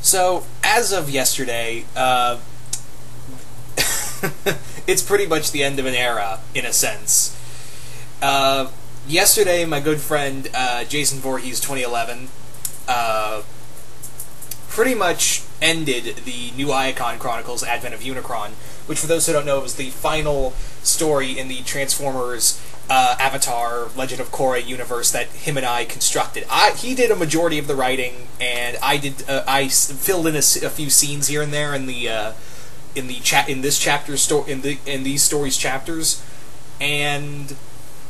So, as of yesterday, it's pretty much the end of an era, in a sense. Yesterday, my good friend, Jason Voorhees 2011, pretty much ended the new Iacon Chronicles, Advent of Unicron, which, for those who don't know, was the final story in the Transformers Avatar Legend of Korra universe that him and I constructed. He did a majority of the writing, and I filled in a few scenes here and there in these stories chapters, and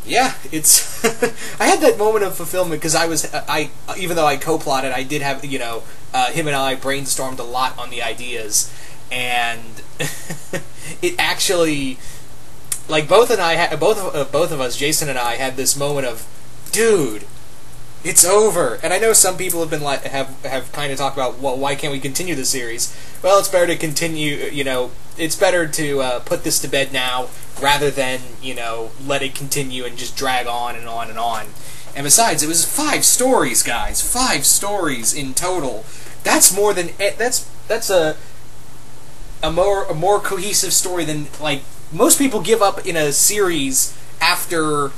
yeah, it's I had that moment of fulfillment because even though I co-plotted, I did have him and I brainstormed a lot on the ideas, and it actually, like, both of us, Jason and I, had this moment of, dude, it's over. And I know some people have been have kind of talked about, well, why can't we continue the series? Well, it's better to continue. It's better to put this to bed now rather than let it continue and just drag on and on and on. And besides, it was 5 stories, guys. 5 stories in total. That's more than that's a more cohesive story than, like, most people give up in a series after,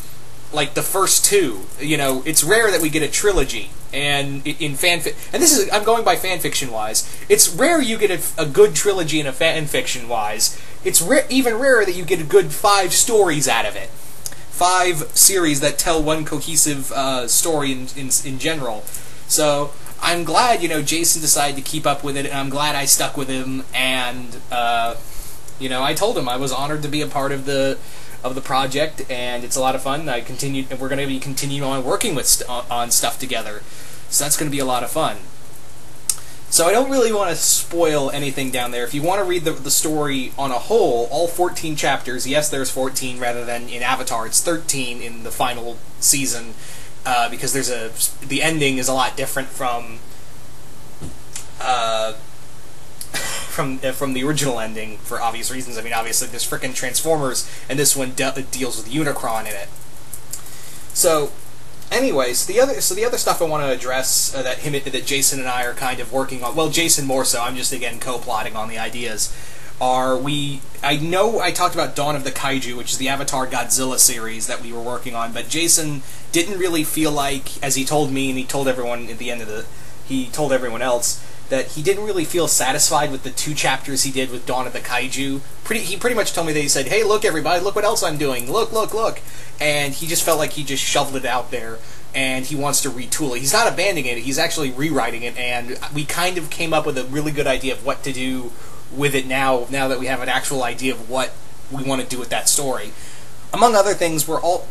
like, the first 2. It's rare that we get a trilogy, and in fanfic, and this is, I'm going by fanfiction wise. It's rare you get a good trilogy in a fanfiction wise. It's even rarer that you get a good 5 stories out of it. 5 series that tell one cohesive story in general. So I'm glad Jason decided to keep up with it, and I'm glad I stuck with him. And I told him I was honored to be a part of the project, and it's a lot of fun. And we're going to be continuing on working on stuff together, so that's going to be a lot of fun. So I don't really want to spoil anything down there. If you want to read the story on a whole, all 14 chapters, yes, there's 14 rather than in Avatar, it's 13 in the final season, because the ending is a lot different from the original ending, for obvious reasons. I mean, obviously there's frickin' Transformers, and this one deals with Unicron in it. So, anyways, the other stuff I want to address that Jason and I are kind of working on. Well, Jason more so. I'm just again co-plotting on the ideas. I know I talked about Dawn of the Kaiju, which is the Avatar Godzilla series that we were working on, but Jason didn't really feel like, as he told me, and he told everyone at the end of he told everyone else, that he didn't really feel satisfied with the 2 chapters he did with Dawn of the Kaiju. He pretty much told me that he said, hey, look everybody, look what else I'm doing, look, look, look. And he just felt like he just shoveled it out there, and he wants to retool it. He's not abandoning it, he's actually rewriting it, and we kind of came up with a really good idea of what to do with it now that we have an actual idea of what we want to do with that story. Among other things, we're all,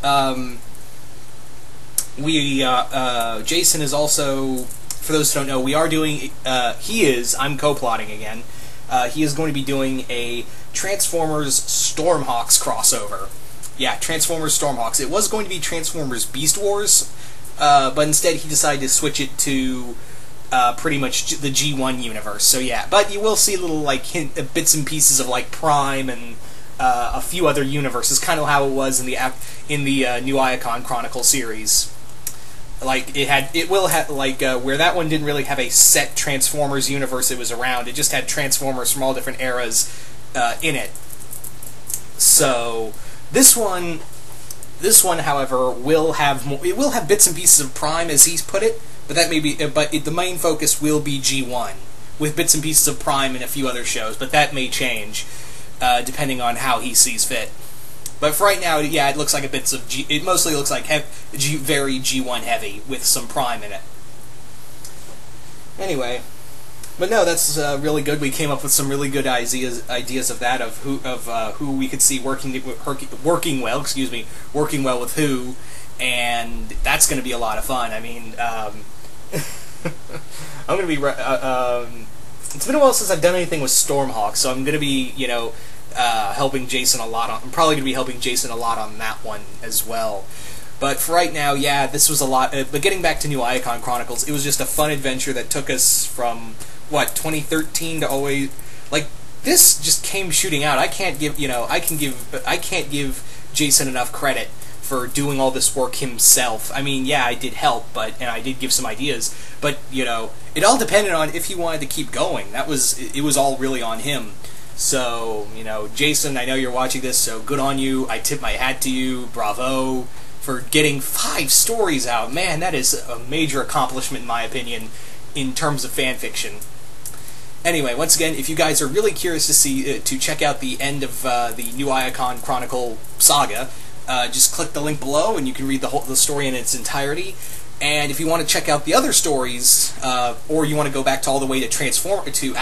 Jason is also, for those who don't know, we are doing, I'm co-plotting again, he is going to be doing a Transformers Stormhawks crossover. Yeah, Transformers Stormhawks. It was going to be Transformers Beast Wars, but instead he decided to switch it to pretty much the G1 universe. So yeah, but you will see little, like, bits and pieces of, like, Prime and a few other universes, kind of how it was in the new Iacon Chronicles series. Like, it will have, like, where that one didn't really have a set Transformers universe it was around. It just had Transformers from all different eras in it. So this one, however, will have bits and pieces of Prime, as he's put it, but the main focus will be G1 with bits and pieces of Prime and a few other shows. But that may change depending on how he sees fit. But for right now, yeah, it looks like it mostly looks like very G1 heavy with some Prime in it. Anyway, but no, that's really good. We came up with some really good ideas of that, of who we could see working well with who, and that's going to be a lot of fun. I mean, I'm going to be. It's been a while since I've done anything with Stormhawk, so I'm going to be, helping Jason a lot on. I'm probably going to be helping Jason a lot on that one as well. But for right now, yeah, this was a lot. But getting back to New Iacon Chronicles, it was just a fun adventure that took us from 2013 to always, like, this just came shooting out. I can't give Jason enough credit for doing all this work himself. I mean, yeah, I did help, and I did give some ideas, but it all depended on if he wanted to keep going. It was all really on him. So, you know, Jason, I know you're watching this, so good on you. I tip my hat to you. Bravo for getting 5 stories out. Man, that is a major accomplishment in my opinion in terms of fan fiction. Anyway, once again, if you guys are really curious to check out the end of the new Iacon Chronicle saga, just click the link below and you can read the story in its entirety. And if you want to check out the other stories, or you want to go back to all the way to Transformers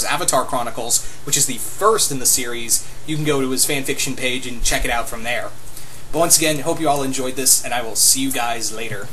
Avatar Chronicles, which is the first in the series, you can go to his fanfiction page and check it out from there. But once again, hope you all enjoyed this, and I will see you guys later.